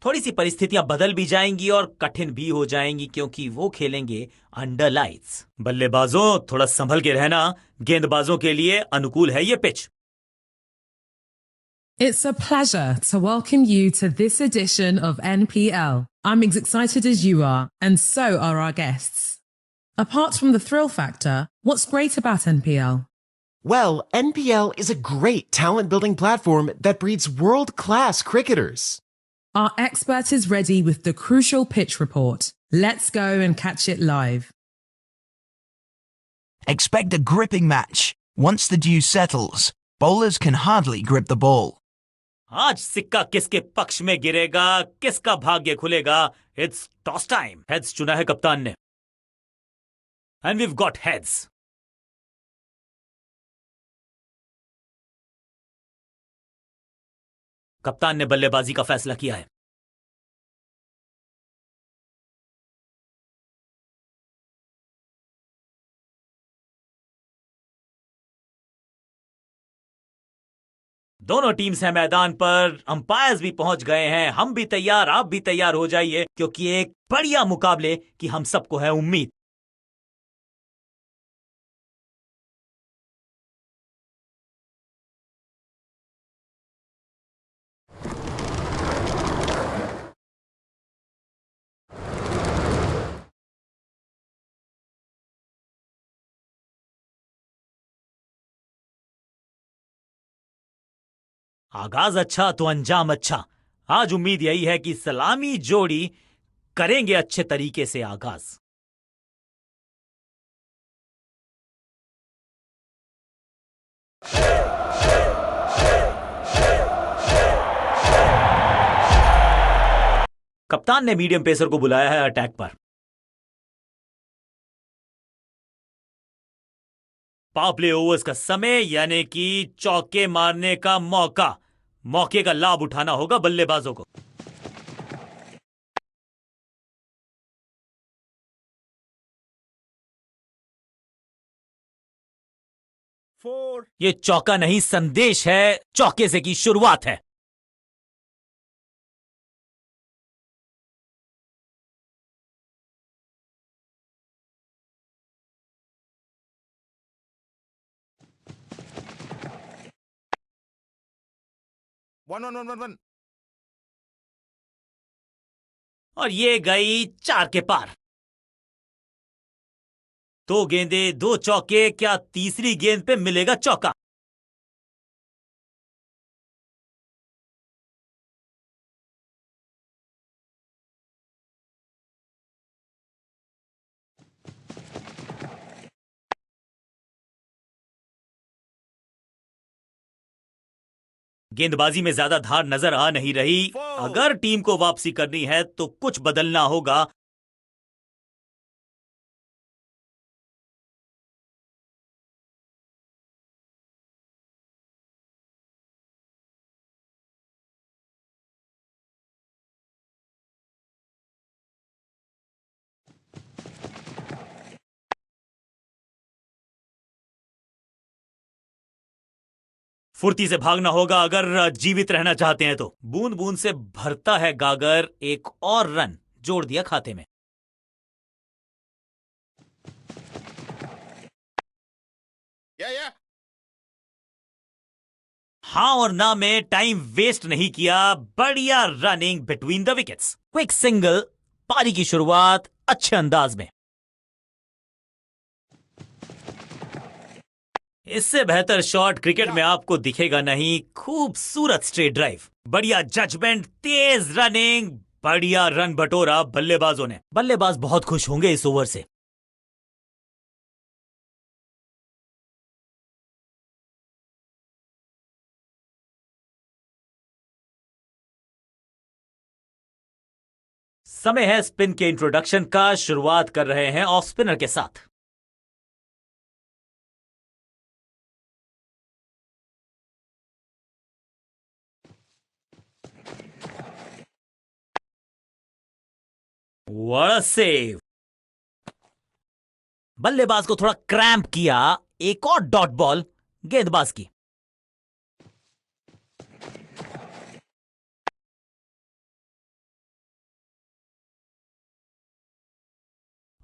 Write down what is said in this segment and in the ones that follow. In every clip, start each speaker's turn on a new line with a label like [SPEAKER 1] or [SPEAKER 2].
[SPEAKER 1] थोड़ी सी परिस्थितियां बदल भी जाएंगी और कठिन भी हो जाएंगी क्योंकि वो खेलेंगे अंडर लाइट्स। बल्लेबाजों थोड़ा संभल के रहना, गेंदबाजों के लिए अनुकूल है ये pitch.
[SPEAKER 2] It's a pleasure to welcome you to this edition of NPL. I'm as excited as you are, and so are our guests. Apart from the thrill factor, what's great about NPL?
[SPEAKER 3] Well, NPL is a great talent building platform that breeds world class cricketers.
[SPEAKER 2] Our expert is ready with the crucial pitch report. Let's go and catch it live.
[SPEAKER 4] Expect a gripping match. Once the dew settles, bowlers can hardly grip the ball.
[SPEAKER 1] आज सिक्का किसके पक्ष में गिरेगा, किसका भाग्य खुलेगा? It's toss time. Heads चुना है कप्तान ने, एंड वीव गॉट हेड्स। कप्तान ने बल्लेबाजी का फैसला किया है। दोनों टीम्स हैं मैदान पर, अंपायर्स भी पहुंच गए हैं। हम भी तैयार, आप भी तैयार हो जाइए क्योंकि एक बढ़िया मुकाबले की हम सबको है उम्मीद। आगाज अच्छा तो अंजाम अच्छा। आज उम्मीद यही है कि सलामी जोड़ी करेंगे अच्छे तरीके से आगाज। कप्तान ने मीडियम पेसर को बुलाया है अटैक पर। पावर प्ले ओवर्स का समय, यानी कि चौके मारने का मौका। मौके का लाभ उठाना होगा बल्लेबाजों को। ये चौका नहीं, संदेश है, चौके से की शुरुआत है।
[SPEAKER 5] वन।
[SPEAKER 1] और ये गई 4 के पार। 2 गेंदें 2 चौके, क्या तीसरी गेंद पे मिलेगा चौका? गेंदबाजी में ज्यादा धार नजर आ नहीं रही। अगर टीम को वापसी करनी है तो कुछ बदलना होगा। फुर्ती से भागना होगा अगर जीवित रहना चाहते हैं तो। बूंद बूंद से भरता है गागर, एक और रन जोड़ दिया खाते में।
[SPEAKER 5] या
[SPEAKER 1] हाँ और ना में टाइम वेस्ट नहीं किया। बढ़िया running between the wickets, quick single. पारी की शुरुआत अच्छे अंदाज में। इससे बेहतर शॉट क्रिकेट में आपको दिखेगा नहीं। खूबसूरत स्ट्रेट ड्राइव, बढ़िया जजमेंट, तेज रनिंग, बढ़िया रन बटोरा बल्लेबाजों ने। बल्लेबाज बहुत खुश होंगे इस ओवर से। समय है स्पिन के इंट्रोडक्शन का। शुरुआत कर रहे हैं ऑफ स्पिनर के साथ। What a save. बल्लेबाज को थोड़ा क्रैम्प किया। एक और डॉट बॉल गेंदबाज की।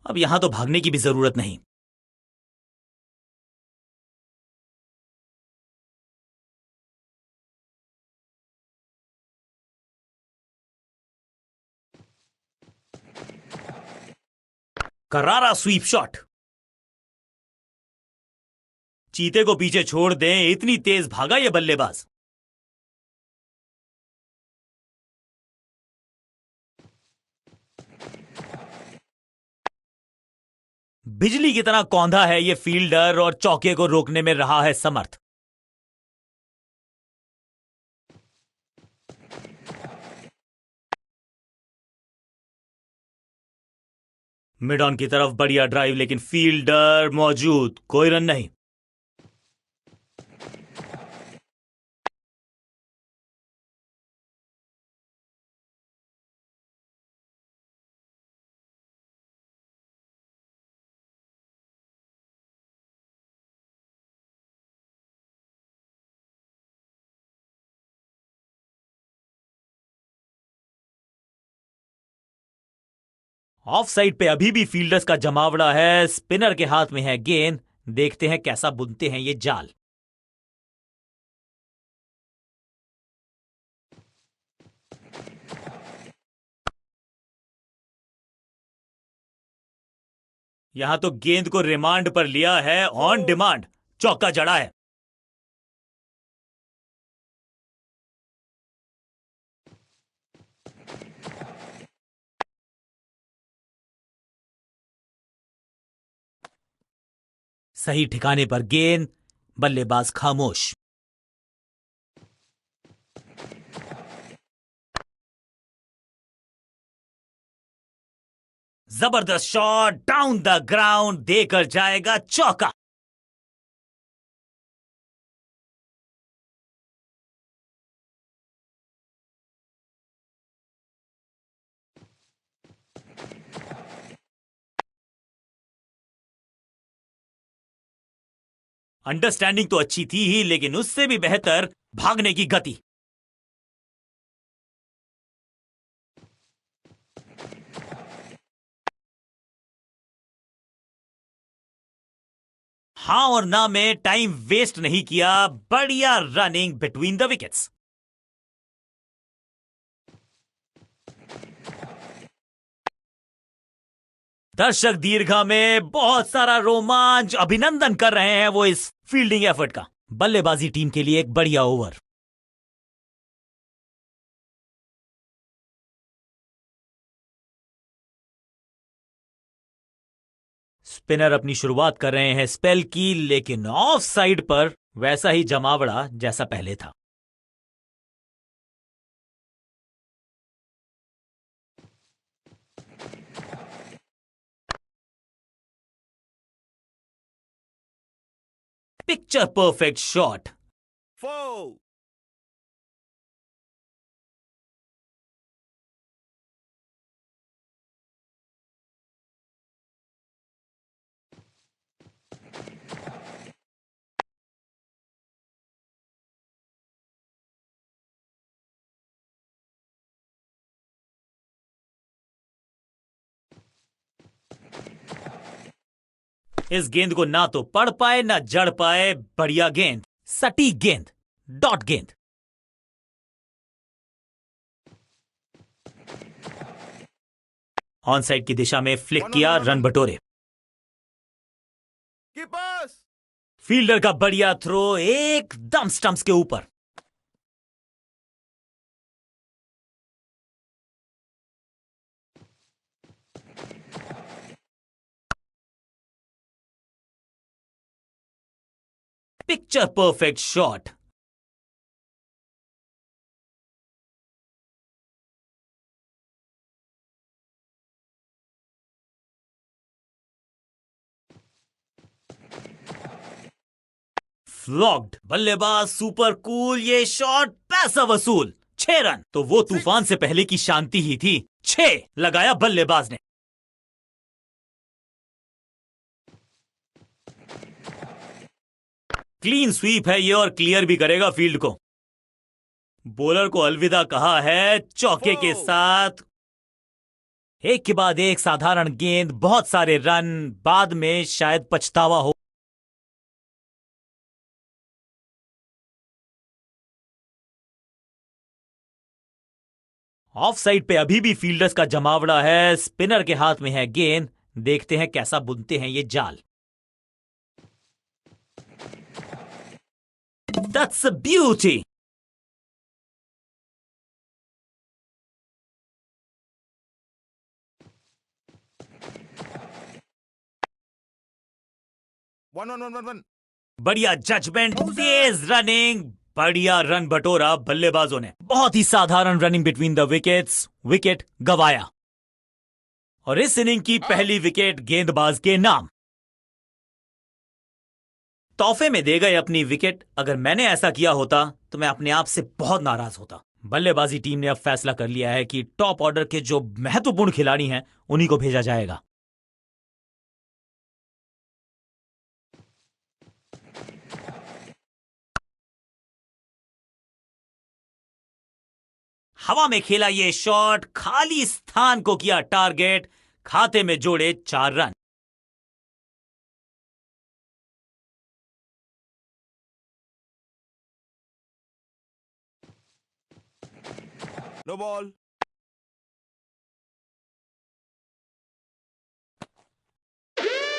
[SPEAKER 1] अब यहां तो भागने की भी जरूरत नहीं। करारा स्वीप शॉट। चीते को पीछे छोड़ दें, इतनी तेज भागा ये बल्लेबाज। बिजली की तरह कौंधा है ये फील्डर और चौके को रोकने में रहा है समर्थ। मिड ऑन की तरफ बढ़िया ड्राइव, लेकिन फील्डर मौजूद, कोई रन नहीं। ऑफ साइड पे अभी भी फील्डर्स का जमावड़ा है, स्पिनर के हाथ में है गेंद। देखते हैं कैसा बुनते हैं ये जाल। यहां तो गेंद को रिमांड पर लिया है, ऑन डिमांड चौका जड़ा है। सही ठिकाने पर गेंद, बल्लेबाज खामोश। जबरदस्त शॉट डाउन द ग्राउंड, देकर जाएगा चौका। अंडरस्टैंडिंग तो अच्छी थी ही, लेकिन उससे भी बेहतर भागने की गति। हां और ना में टाइम वेस्ट नहीं किया, बढ़िया रनिंग बिटवीन द विकेट्स। दर्शक दीर्घा में बहुत सारा रोमांच, अभिनंदन कर रहे हैं वो इस फील्डिंग एफर्ट का। बल्लेबाजी टीम के लिए एक बढ़िया ओवर। स्पिनर अपनी शुरुआत कर रहे हैं स्पेल की, लेकिन ऑफ साइड पर वैसा ही जमावड़ा जैसा पहले था। Picture perfect shot.
[SPEAKER 5] 4.
[SPEAKER 1] इस गेंद को ना तो पढ़ पाए ना जड़ पाए, बढ़िया गेंद, सटीक गेंद, डॉट गेंद। ऑन साइड की दिशा में फ्लिक किया, रन बटोरे।
[SPEAKER 5] Keepers.
[SPEAKER 1] फील्डर का बढ़िया थ्रो एकदम स्टंप्स के ऊपर। Picture perfect shot. फ्लॉग्ड, बल्लेबाज सुपर कूल, ये शॉट पैसा वसूल। 6 रन, तो वो तूफान से पहले की शांति ही थी। 6 लगाया बल्लेबाज ने। क्लीन स्वीप है ये और क्लियर भी करेगा फील्ड को। बॉलर को अलविदा कहा है चौके के साथ। एक के बाद एक साधारण गेंद, बहुत सारे रन, बाद में शायद पछतावा हो। ऑफ साइड पे अभी भी फील्डर्स का जमावड़ा है, स्पिनर के हाथ में है गेंद। देखते हैं कैसा बुनते हैं ये जाल। That's a beauty.
[SPEAKER 5] One, one, one, one, one.
[SPEAKER 1] बढ़िया जजमेंट, तेज रनिंग, बढ़िया रन बटोरा बल्लेबाजों ने। बहुत ही साधारण running between the wickets, wicket गवाया। और इस इनिंग की पहली विकेट गेंदबाज के नाम। तोहफे में दे गए अपनी विकेट। अगर मैंने ऐसा किया होता तो मैं अपने आप से बहुत नाराज होता। बल्लेबाजी टीम ने अब फैसला कर लिया है कि टॉप ऑर्डर के जो महत्वपूर्ण खिलाड़ी हैं उन्हीं को भेजा जाएगा। हवा में खेला ये शॉट, खाली स्थान को किया टारगेट, खाते में जोड़े 4 रन।
[SPEAKER 5] No ball.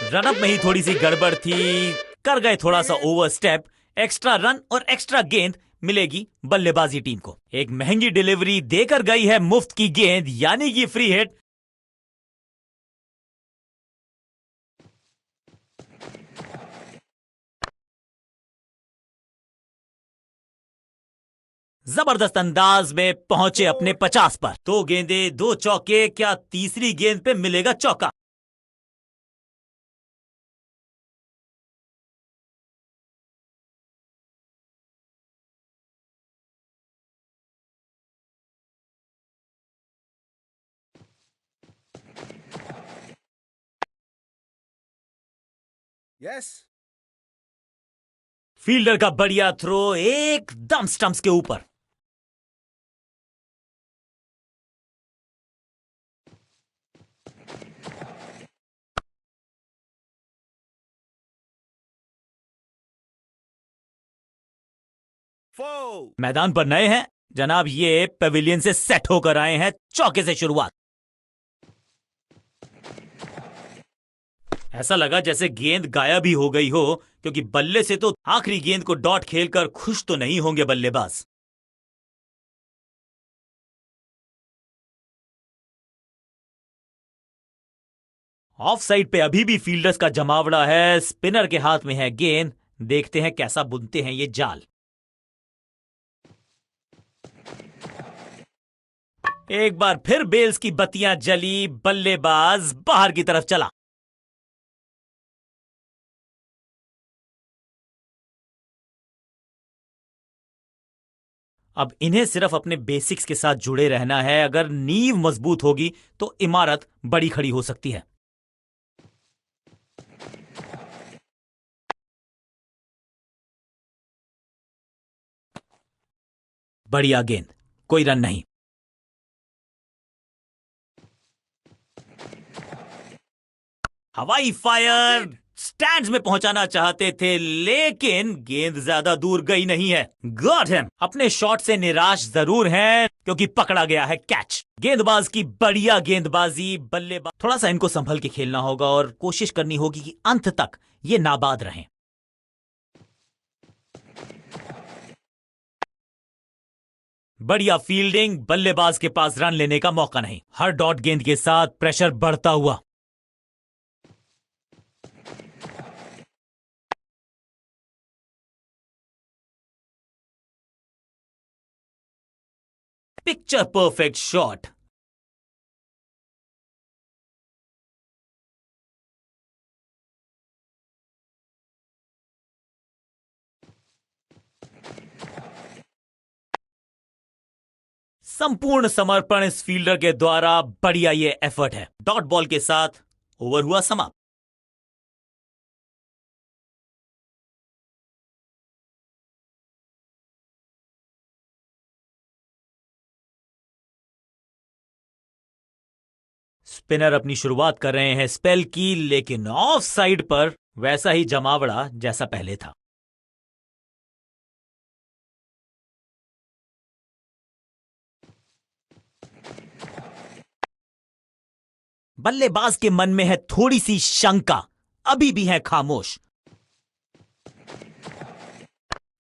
[SPEAKER 1] रनअप में ही थोड़ी सी गड़बड़ थी, कर गए थोड़ा सा ओवर स्टेप। एक्स्ट्रा रन और एक्स्ट्रा गेंद मिलेगी बल्लेबाजी टीम को। एक महंगी डिलीवरी देकर गई है मुफ्त की गेंद, यानी कि फ्री हिट। जबरदस्त अंदाज में पहुंचे अपने 50 पर। 2 गेंदे, 2 चौके, क्या तीसरी गेंद पे मिलेगा चौका?
[SPEAKER 5] Yes.
[SPEAKER 1] फील्डर का बढ़िया थ्रो, एकदम स्टंप्स के ऊपर।
[SPEAKER 5] Four.
[SPEAKER 1] मैदान पर नए हैं जनाब, ये पेविलियन से सेट होकर आए हैं। चौके से शुरुआत। ऐसा लगा जैसे गेंद गायब ही हो गई हो, क्योंकि बल्ले से तो आखिरी गेंद को डॉट खेलकर खुश तो नहीं होंगे बल्लेबाज। ऑफ साइड पे अभी भी फील्डर्स का जमावड़ा है, स्पिनर के हाथ में है गेंद। देखते हैं कैसा बुनते हैं ये जाल। एक बार फिर बेल्स की बत्तियां जली, बल्लेबाज बाहर की तरफ चला। अब इन्हें सिर्फ अपने बेसिक्स के साथ जुड़े रहना है। अगर नींव मजबूत होगी तो इमारत बड़ी खड़ी हो सकती है। बढ़िया गेंद, कोई रन नहीं। हवाई फायर, स्टैंड्स में पहुंचाना चाहते थे, लेकिन गेंद ज्यादा दूर गई नहीं है। Got him. अपने शॉट से निराश जरूर हैं, क्योंकि पकड़ा गया है कैच। गेंदबाज की बढ़िया गेंदबाजी। बल्लेबाज थोड़ा सा इनको संभल के खेलना होगा और कोशिश करनी होगी कि अंत तक ये नाबाद रहें। बढ़िया फील्डिंग, बल्लेबाज के पास रन लेने का मौका नहीं। हर डॉट गेंद के साथ प्रेशर बढ़ता हुआ। Picture perfect shot. संपूर्ण समर्पण इस फील्डर के द्वारा। बढ़िया ये एफर्ट है। डॉट बॉल के साथ ओवर हुआ समाप्त। स्पिनर अपनी शुरुआत कर रहे हैं स्पेल की, लेकिन ऑफ साइड पर वैसा ही जमावड़ा जैसा पहले था। बल्लेबाज के मन में है थोड़ी सी शंका, अभी भी है खामोश।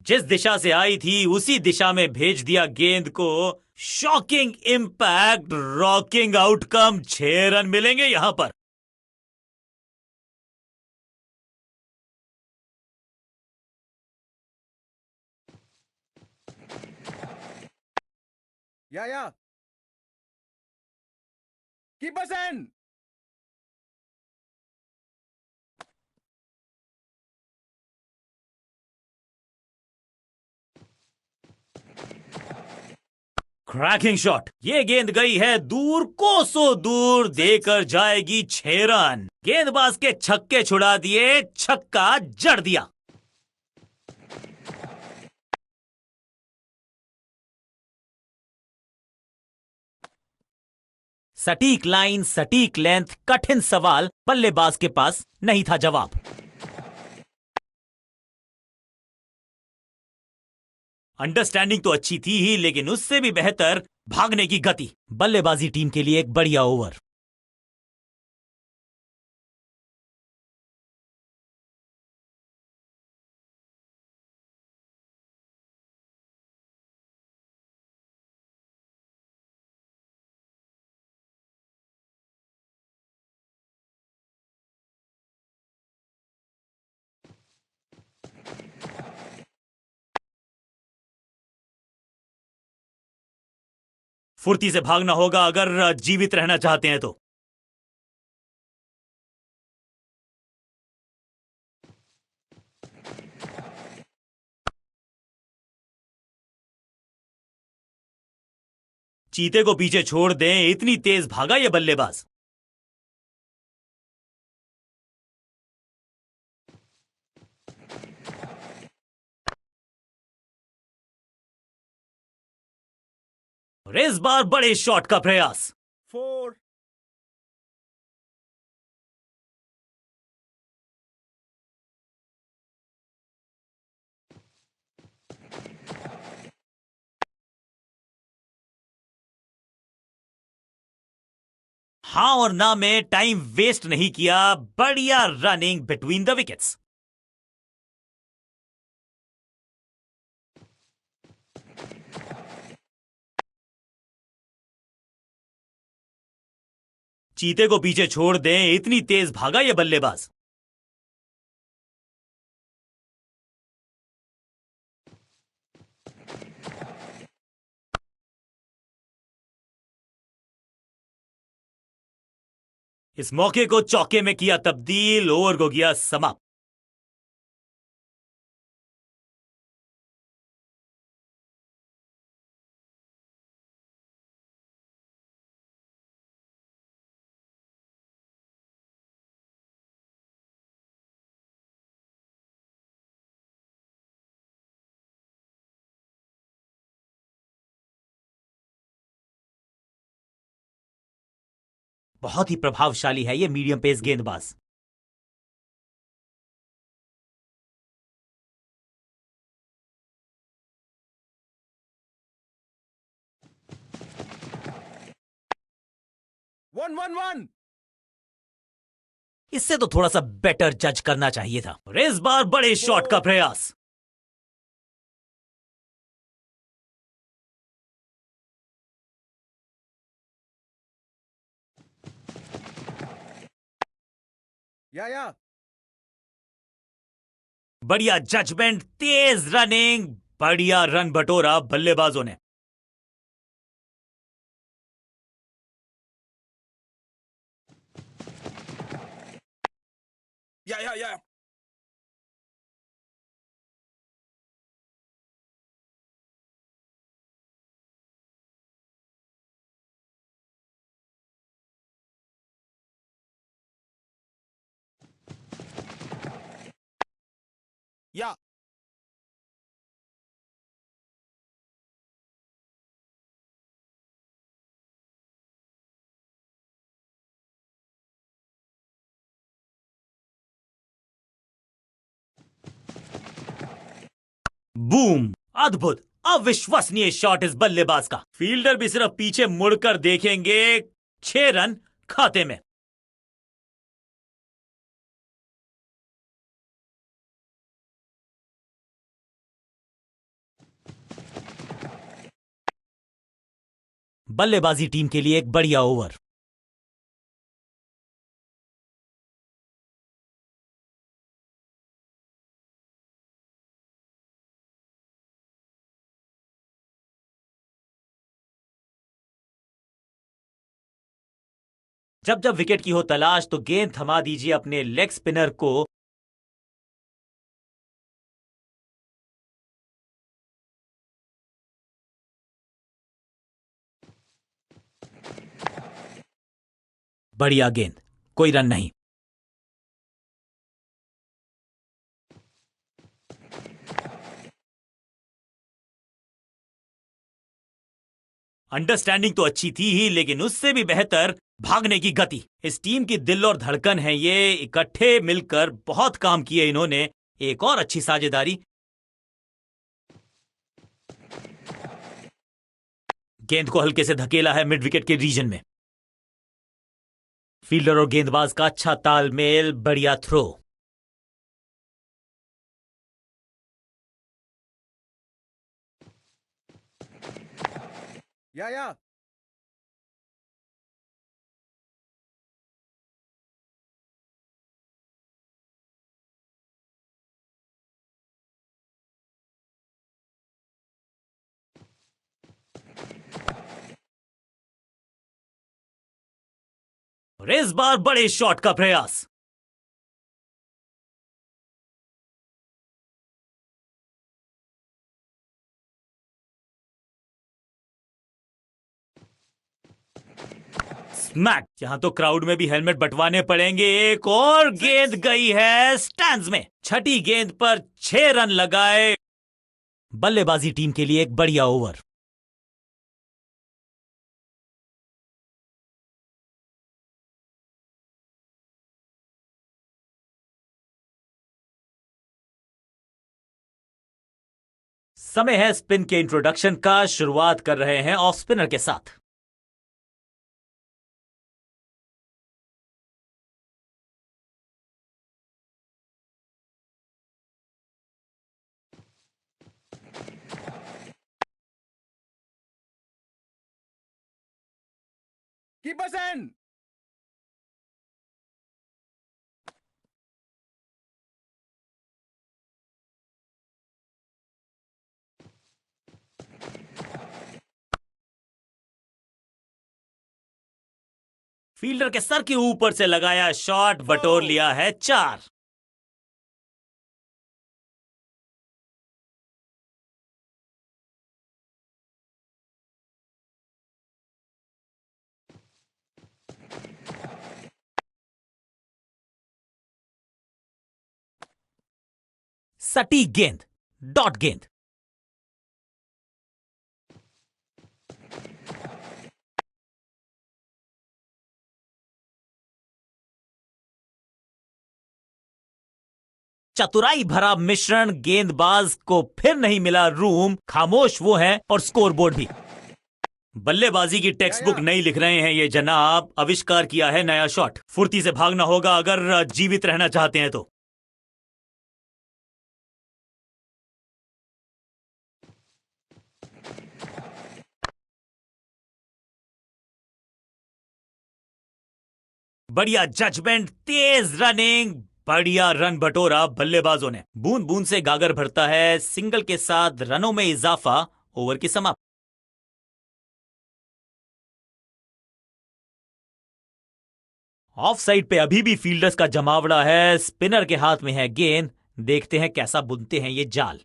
[SPEAKER 1] जिस दिशा से आई थी उसी दिशा में भेज दिया गेंद को। Shocking impact, rocking outcome, 6 run मिलेंगे यहां पर।
[SPEAKER 5] Yeah. Keep us in.
[SPEAKER 1] Cracking shot, ये गेंद गई है दूर, कोसों दूर, देकर जाएगी 6 रन। गेंदबाज के छक्के छुड़ा दिए, छक्का जड़ दिया। सटीक लाइन, सटीक लेंथ, कठिन सवाल, बल्लेबाज के पास नहीं था जवाब। अंडरस्टैंडिंग तो अच्छी थी ही, लेकिन उससे भी बेहतर भागने की गति। बल्लेबाजी टीम के लिए एक बढ़िया ओवर। फुर्ती से भागना होगा अगर जीवित रहना चाहते हैं तो। चीते को पीछे छोड़ दें, इतनी तेज भागा ये बल्लेबाज। और इस बार बड़े शॉट का प्रयास।
[SPEAKER 5] 4.
[SPEAKER 1] हां और ना में टाइम वेस्ट नहीं किया, बढ़िया रनिंग बिटवीन द विकेट्स। चीते को पीछे छोड़ दें, इतनी तेज भागा ये बल्लेबाज। इस मौके को चौके में किया तब्दील, ओवर को किया समाप्त। बहुत ही प्रभावशाली है ये मीडियम पेस गेंदबाज।
[SPEAKER 5] One.
[SPEAKER 1] इससे तो थोड़ा सा बेटर जज करना चाहिए था। और इस बार बड़े शॉट का प्रयास।
[SPEAKER 5] Yeah.
[SPEAKER 1] बढ़िया जजमेंट, तेज रनिंग, बढ़िया रन बटोरा बल्लेबाजों ने।
[SPEAKER 5] Yeah. Yeah.
[SPEAKER 1] बूम! अद्भुत, अविश्वसनीय शॉट इस बल्लेबाज का। फील्डर भी सिर्फ पीछे मुड़कर देखेंगे, 6 रन खाते में। बल्लेबाजी टीम के लिए एक बढ़िया ओवर। जब जब विकेट की हो तलाश तो गेंद थमा दीजिए अपने लेग स्पिनर को। बढ़िया गेंद, कोई रन नहीं। अंडरस्टैंडिंग तो अच्छी थी ही, लेकिन उससे भी बेहतर भागने की गति। इस टीम की दिल और धड़कन है ये, इकट्ठे मिलकर बहुत काम किए इन्होंने। एक और अच्छी साझेदारी। गेंद को हल्के से धकेला है मिड विकेट के रीजन में। फील्डर और गेंदबाज का अच्छा तालमेल, बढ़िया थ्रो।
[SPEAKER 5] Yeah.
[SPEAKER 1] और इस बार बड़े शॉट का प्रयास। स्मैक! यहां तो क्राउड में भी हेलमेट बंटवाने पड़ेंगे। एक और गेंद गई है स्टैंड्स में। छठी गेंद पर 6 रन लगाए। बल्लेबाजी टीम के लिए एक बढ़िया ओवर। समय है स्पिन के इंट्रोडक्शन का। शुरुआत कर रहे हैं ऑफ स्पिनर के साथ।
[SPEAKER 5] Keep us in.
[SPEAKER 1] फील्डर के सर के ऊपर से लगाया शॉट, बटोर लिया है 4। सटीक गेंद, डॉट गेंद। चतुराई भरा मिश्रण। गेंदबाज को फिर नहीं मिला रूम, खामोश वो हैं और स्कोरबोर्ड भी। बल्लेबाजी की टेक्स्ट बुक नहीं लिख रहे हैं ये जनाब। आविष्कार किया है नया शॉट। फुर्ती से भागना होगा अगर जीवित रहना चाहते हैं तो। बढ़िया जजमेंट, तेज रनिंग, बढ़िया रन बटोरा बल्लेबाजों ने। बूंद बूंद से गागर भरता है। सिंगल के साथ रनों में इजाफा। ओवर की समाप्ति। ऑफ साइड पे अभी भी फील्डर्स का जमावड़ा है। स्पिनर के हाथ में है गेंद। देखते हैं कैसा बुनते हैं ये जाल।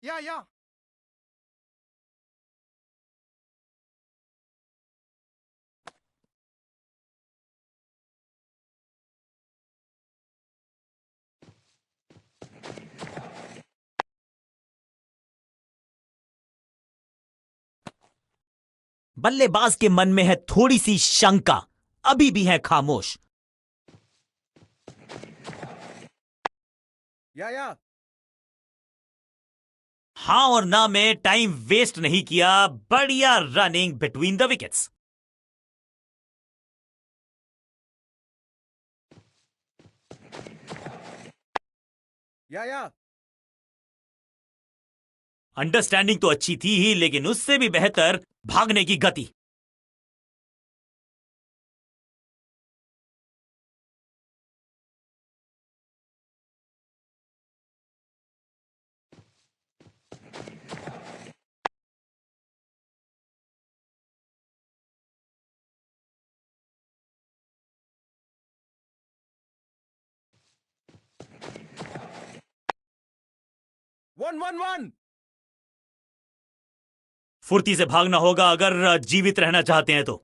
[SPEAKER 5] Yeah.
[SPEAKER 1] बल्लेबाज के मन में है थोड़ी सी शंका। अभी भी हैं खामोश।
[SPEAKER 5] या
[SPEAKER 1] हाँ और ना में टाइम वेस्ट नहीं किया। बढ़िया रनिंग बिटवीन द विकेट्स।
[SPEAKER 5] या
[SPEAKER 1] अंडरस्टैंडिंग तो अच्छी थी ही, लेकिन उससे भी बेहतर भागने की गति।
[SPEAKER 5] One one one.
[SPEAKER 1] फुर्ती से भागना होगा अगर जीवित रहना चाहते हैं तो।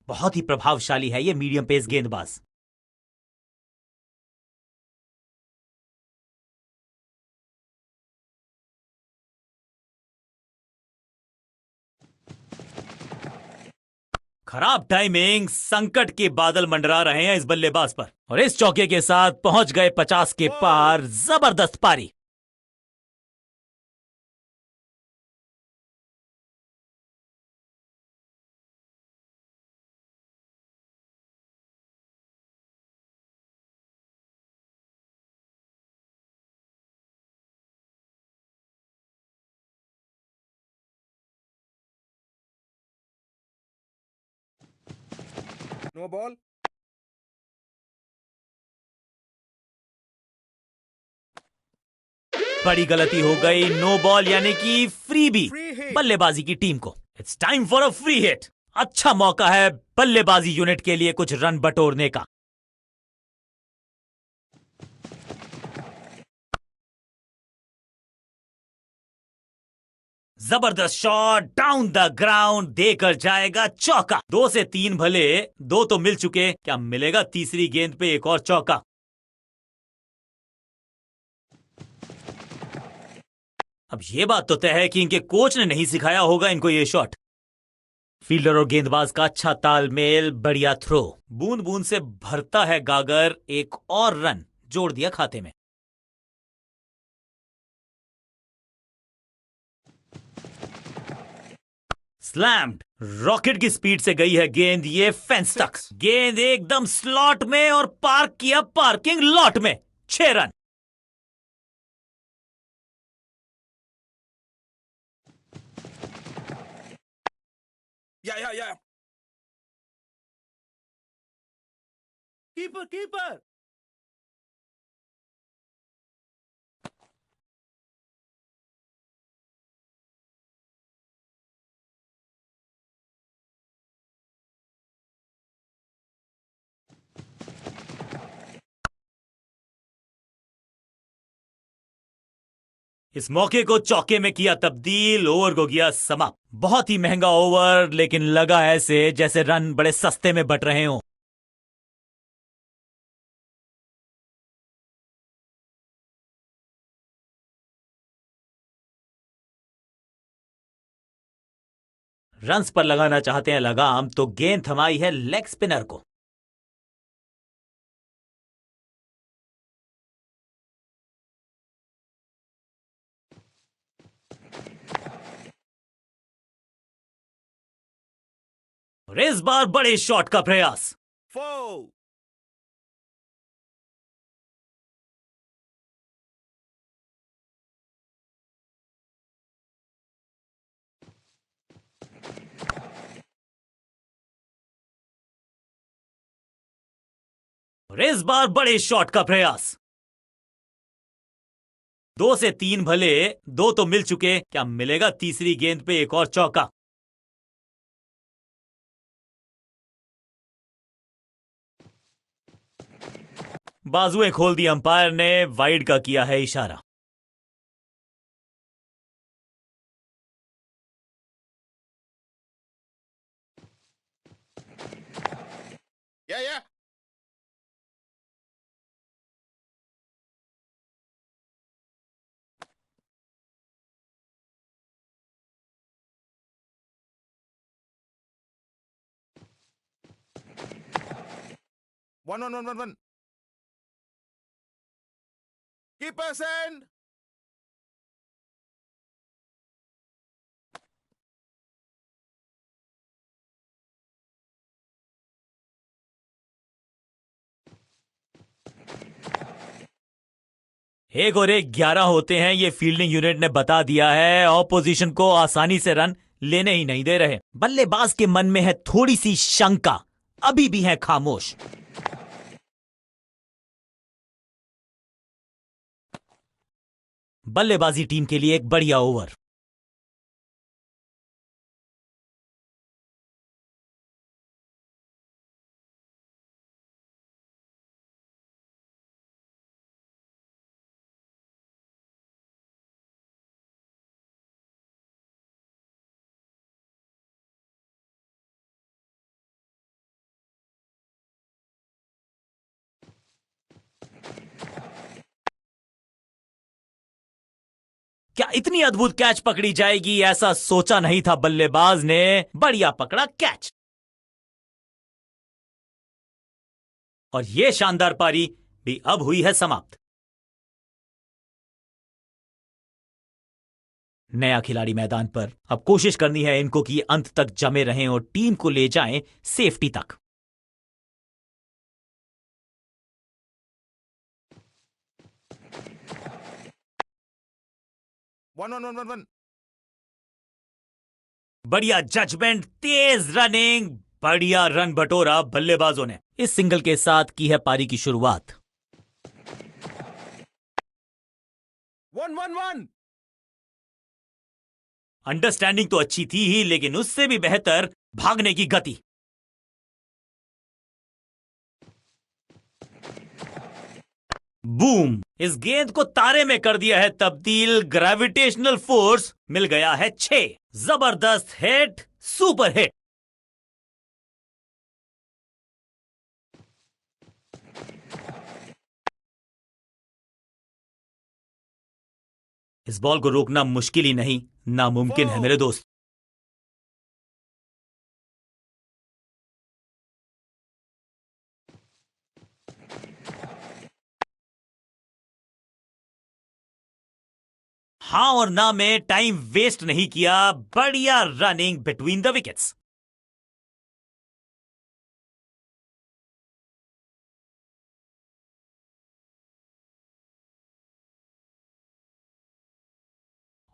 [SPEAKER 1] बहुत ही प्रभावशाली है ये मीडियम पेस गेंदबाज। खराब टाइमिंग, संकट के बादल मंडरा रहे हैं इस बल्लेबाज पर, और इस चौके के साथ पहुंच गए 50 के पार। जबरदस्त पारी।
[SPEAKER 5] No ball.
[SPEAKER 1] बड़ी गलती हो गई। नो बॉल यानी कि फ्री बी
[SPEAKER 5] Free hit।
[SPEAKER 1] बल्लेबाजी की टीम को। It's time for a free hit. अच्छा मौका है बल्लेबाजी यूनिट के लिए कुछ रन बटोरने का। जबरदस्त शॉट डाउन द ग्राउंड, देकर जाएगा चौका। 2 से 3 भले, 2 तो मिल चुके, क्या मिलेगा तीसरी गेंद पे एक और चौका? अब यह बात तो तय है कि इनके कोच ने नहीं सिखाया होगा इनको ये शॉट। फील्डर और गेंदबाज का अच्छा तालमेल, बढ़िया थ्रो। बूंद बूंद से भरता है गागर। एक और रन जोड़ दिया खाते में। स्लैम्ड। रॉकेट की स्पीड से गई है गेंद ये फेंस तक। गेंद एकदम स्लॉट में और पार्क किया पार्किंग लॉट में। 6 रन।
[SPEAKER 5] या कीपर कीपर।
[SPEAKER 1] इस मौके को चौके में किया तब्दील। ओवर को किया समाप्त। बहुत ही महंगा ओवर, लेकिन लगा ऐसे जैसे रन बड़े सस्ते में बट रहे हों। रन्स पर लगाना चाहते हैं लगाम, तो गेंद थमाई है लेग स्पिनर को। और इस बार बड़े शॉट का प्रयास।
[SPEAKER 5] फोर।
[SPEAKER 1] और इस बार बड़े शॉट का प्रयास। 2 से 3 भले, 2 तो मिल चुके, क्या मिलेगा तीसरी गेंद पे एक और चौका? बाजुएं खोल दी अंपायर ने, वाइड का किया है इशारा।
[SPEAKER 5] Yeah. 1-1-1-1-1. Keeper send.
[SPEAKER 1] एक और एक 11 होते हैं, ये फील्डिंग यूनिट ने बता दिया है। ऑपोजिशन को आसानी से रन लेने ही नहीं दे रहे। बल्लेबाज के मन में है थोड़ी सी शंका, अभी भी है खामोश। बल्लेबाजी टीम के लिए एक बढ़िया ओवर। क्या इतनी अद्भुत कैच पकड़ी जाएगी, ऐसा सोचा नहीं था बल्लेबाज ने। बढ़िया पकड़ा कैच। और यह शानदार पारी भी अब हुई है समाप्त। नया खिलाड़ी मैदान पर, अब कोशिश करनी है इनको कि अंत तक जमे रहें और टीम को ले जाएं सेफ्टी तक।
[SPEAKER 5] One.
[SPEAKER 1] बढ़िया जजमेंट, तेज रनिंग, बढ़िया रन बटोरा बल्लेबाजों ने। इस सिंगल के साथ की है पारी की शुरुआत।
[SPEAKER 5] 1-1-1.
[SPEAKER 1] अंडरस्टैंडिंग तो अच्छी थी ही, लेकिन उससे भी बेहतर भागने की गति। बूम! इस गेंद को तारे में कर दिया है तब्दील। ग्रेविटेशनल फोर्स मिल गया है 6। जबरदस्त हिट, सुपर हिट। इस बॉल को रोकना मुश्किल ही नहीं, नामुमकिन है मेरे दोस्त। हां और ना में टाइम वेस्ट नहीं किया। बढ़िया running between the wickets.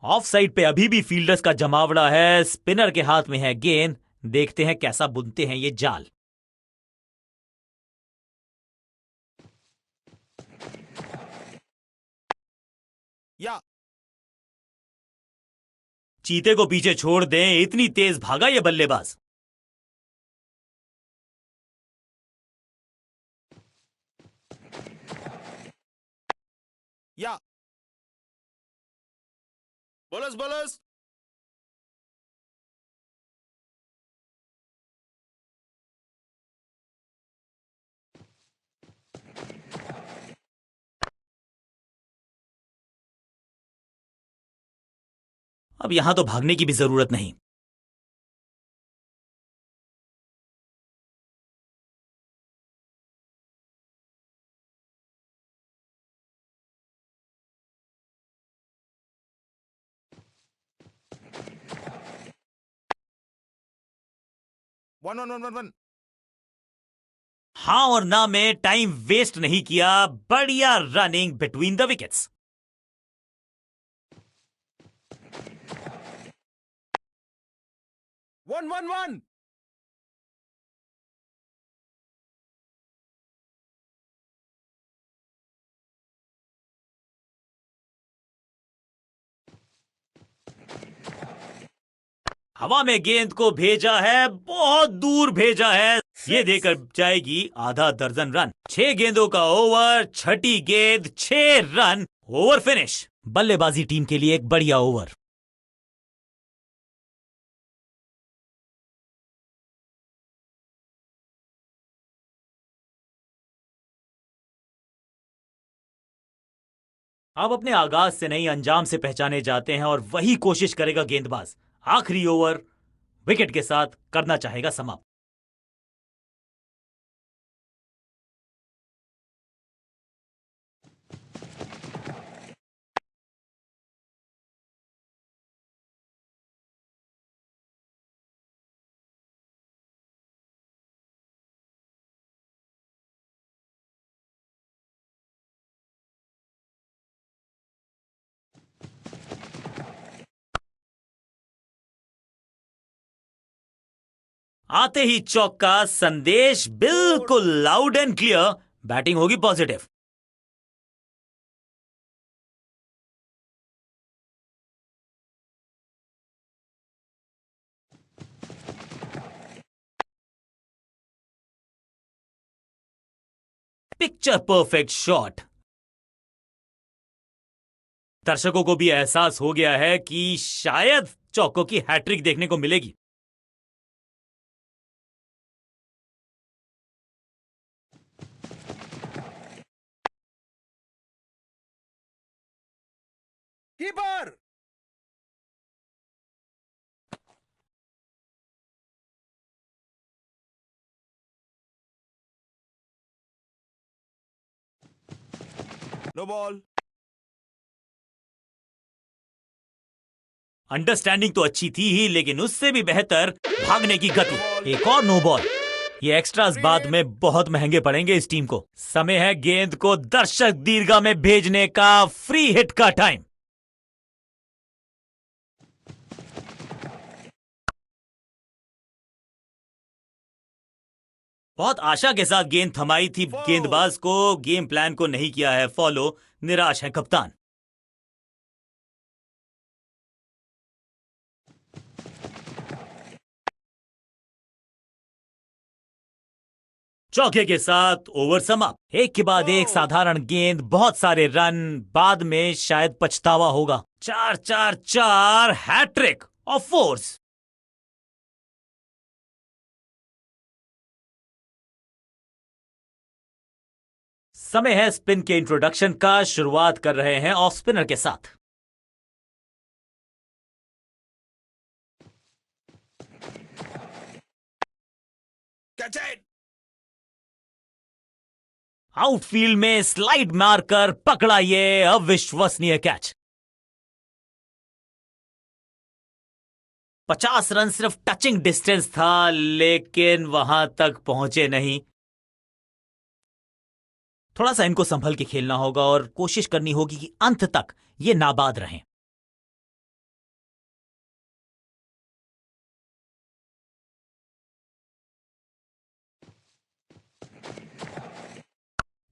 [SPEAKER 1] Of side पे अभी भी फील्डर्स का जमावड़ा है। स्पिनर के हाथ में है गेंद, देखते हैं कैसा बुनते हैं ये जाल।
[SPEAKER 5] Yeah.
[SPEAKER 1] चीते को पीछे छोड़ दें, इतनी तेज भागा ये बल्लेबाज।
[SPEAKER 5] Yeah. Bowlers.
[SPEAKER 1] अब यहां तो भागने की भी जरूरत नहीं।
[SPEAKER 5] One.
[SPEAKER 1] हां और ना में टाइम वेस्ट नहीं किया। बढ़िया running between the wickets.
[SPEAKER 5] One.
[SPEAKER 1] हवा में गेंद को भेजा है, बहुत दूर भेजा है। ये देकर जाएगी आधा दर्जन रन। 6 गेंदों का ओवर, छठी गेंद 6 रन, ओवर फिनिश। बल्लेबाजी टीम के लिए एक बढ़िया ओवर। आप अपने आगाज से नहीं अंजाम से पहचाने जाते हैं और वही कोशिश करेगा गेंदबाज। आखिरी ओवर विकेट के साथ करना चाहेगा समाप्त। आते ही चौका, संदेश बिल्कुल लाउड एंड क्लियर, बैटिंग होगी पॉजिटिव। Picture perfect shot. दर्शकों को भी एहसास हो गया है कि शायद चौकों की हैट्रिक देखने को मिलेगी।
[SPEAKER 5] कीपर। No ball.
[SPEAKER 1] अंडरस्टैंडिंग तो अच्छी थी ही, लेकिन उससे भी बेहतर भागने की गति। एक और नो बॉल। ये एक्स्ट्रास बाद में बहुत महंगे पड़ेंगे इस टीम को। समय है गेंद को दर्शक दीर्घा में भेजने का, फ्री हिट का टाइम। बहुत आशा के साथ गेंद थमाई थी गेंदबाज को, गेम प्लान को नहीं किया है फॉलो, निराश है कप्तान। चौके के साथ ओवर समाप्त। एक के बाद एक साधारण गेंद, बहुत सारे रन, बाद में शायद पछतावा होगा। 4-4-4 हैट्रिक ऑफ फोर्स। समय है स्पिन के इंट्रोडक्शन का। शुरुआत कर रहे हैं ऑफ स्पिनर के साथ।
[SPEAKER 5] Catch it.
[SPEAKER 1] आउटफील्ड में स्लाइड मारकर पकड़ा ये अविश्वसनीय कैच। 50 रन सिर्फ टचिंग डिस्टेंस था, लेकिन वहां तक पहुंचे नहीं। थोड़ा सा इनको संभल के खेलना होगा और कोशिश करनी होगी कि अंत तक ये नाबाद रहें।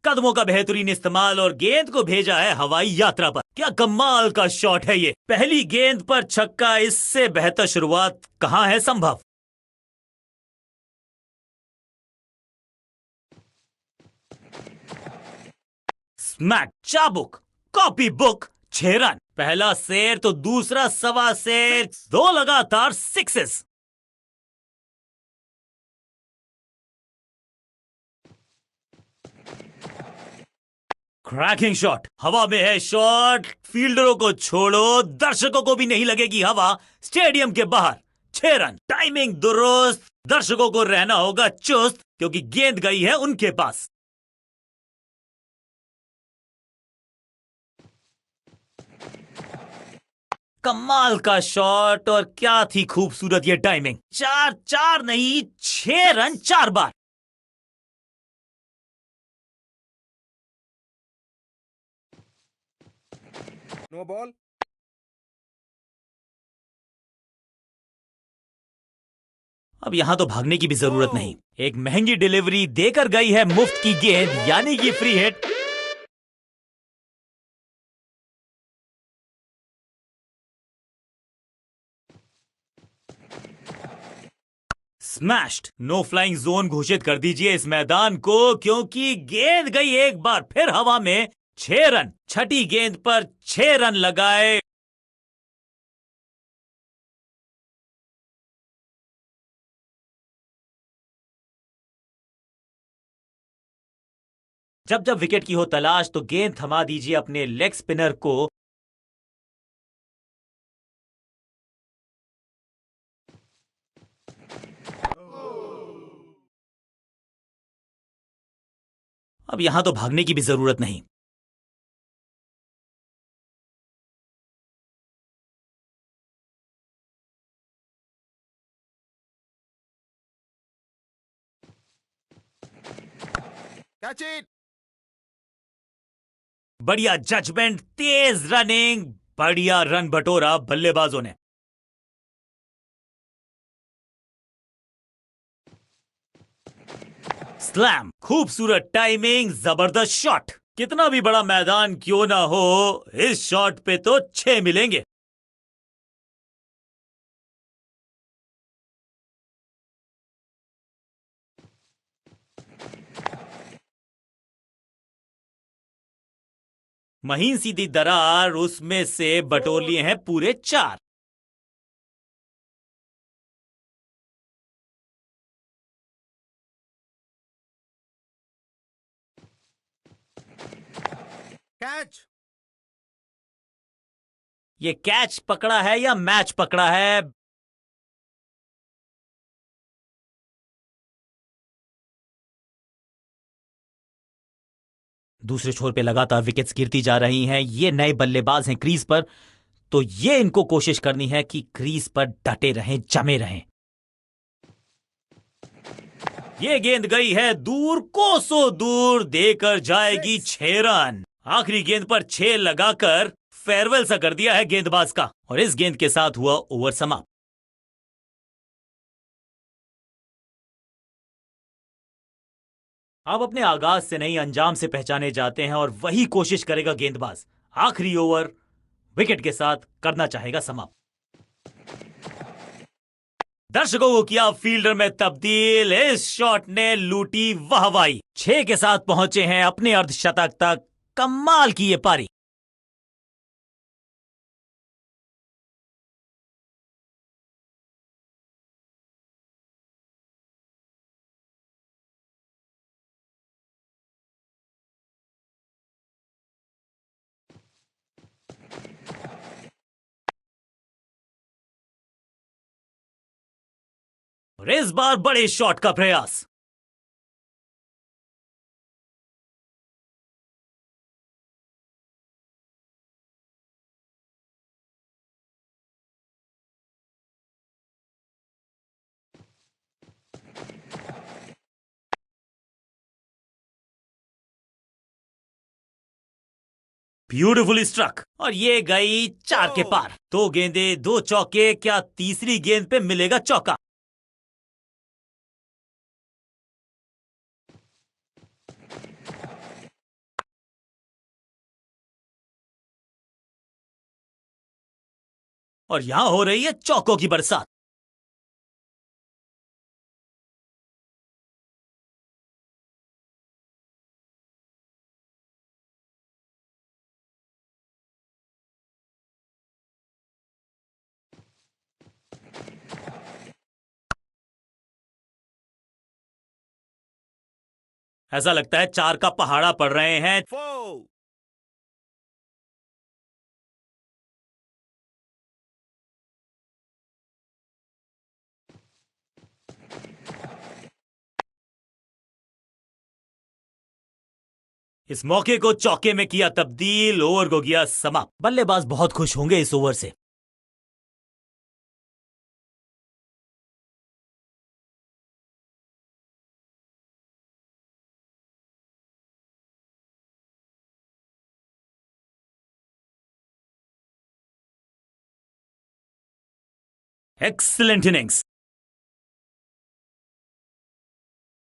[SPEAKER 1] कदमों का बेहतरीन इस्तेमाल और गेंद को भेजा है हवाई यात्रा पर। क्या कमाल का शॉट है ये। पहली गेंद पर छक्का, इससे बेहतर शुरुआत कहां है संभव। स्मैक, चाबुक, कॉपी बुक, 6 रन। पहला शेर तो दूसरा सवा शेर, 2 लगातार सिक्सेस। क्रैकिंग शॉट, हवा में है शॉट, फील्डरों को छोड़ो, दर्शकों को भी नहीं लगेगी हवा। स्टेडियम के बाहर 6 रन। टाइमिंग दुरुस्त, दर्शकों को रहना होगा चुस्त, क्योंकि गेंद गई है उनके पास। कमाल का शॉट, और क्या थी खूबसूरत ये टाइमिंग। 4-4 नहीं, 6 रन 4 बार।
[SPEAKER 5] No ball.
[SPEAKER 1] अब यहां तो भागने की भी जरूरत नहीं। एक महंगी डिलीवरी देकर गई है मुफ्त की गेंद, यानी कि free hit. Smashed. No flying zone घोषित कर दीजिए इस मैदान को, क्योंकि गेंद गई एक बार फिर हवा में। 6 रन। छठी गेंद पर 6 रन लगाए। जब जब विकेट की हो तलाश तो गेंद थमा दीजिए अपने लेग स्पिनर को। अब यहां तो भागने की भी जरूरत नहीं।
[SPEAKER 5] Catch it!
[SPEAKER 1] बढ़िया जजमेंट, तेज रनिंग, बढ़िया रन बटोरा बल्लेबाजों ने। स्लैम, खूबसूरत टाइमिंग, जबरदस्त शॉट। कितना भी बड़ा मैदान क्यों ना हो, इस शॉट पे तो 6 मिलेंगे। महीन सीधी दरार, उसमें से बटोर लिए हैं पूरे 4।
[SPEAKER 5] Catch!
[SPEAKER 1] ये कैच पकड़ा है या मैच पकड़ा है? दूसरे छोर पे लगातार विकेट्स गिरती जा रही हैं। ये नए बल्लेबाज हैं क्रीज पर, तो ये इनको कोशिश करनी है कि क्रीज पर डटे रहें, जमे रहें। ये गेंद गई है दूर, कोसों दूर, देकर जाएगी 6 रन। आखिरी गेंद पर 6 लगाकर फेयरवेल सा कर दिया है गेंदबाज का, और इस गेंद के साथ हुआ ओवर समाप्त। आप अपने आगाज से नहीं अंजाम से पहचाने जाते हैं, और वही कोशिश करेगा गेंदबाज। आखिरी ओवर विकेट के साथ करना चाहेगा समाप्त। दर्शकों को किया फील्डर में तब्दील, इस शॉट ने लूटी वाहवाही। 6 के साथ पहुंचे हैं अपने अर्धशतक तक। कमाल की ये पारी। और इस बार बड़े शॉट का प्रयास। ब्यूटिफुली स्ट्रक, और ये गई 4 के पार। 2 गेंदे 2 चौके, क्या तीसरी गेंद पे मिलेगा चौका? और यहां हो रही है चौकों की बरसात। ऐसा लगता है 4 का पहाड़ा पड़ रहे हैं।
[SPEAKER 5] 4!
[SPEAKER 1] इस मौके को चौके में किया तब्दील, ओवर को किया समाप्त। बल्लेबाज बहुत खुश होंगे इस ओवर से। Excellent innings.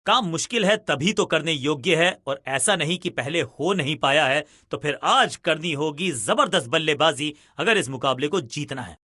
[SPEAKER 1] काम मुश्किल है तभी तो करने योग्य है, और ऐसा नहीं कि पहले हो नहीं पाया है तो फिर आज करनी होगी जबरदस्त बल्लेबाजी अगर इस मुकाबले को जीतना है।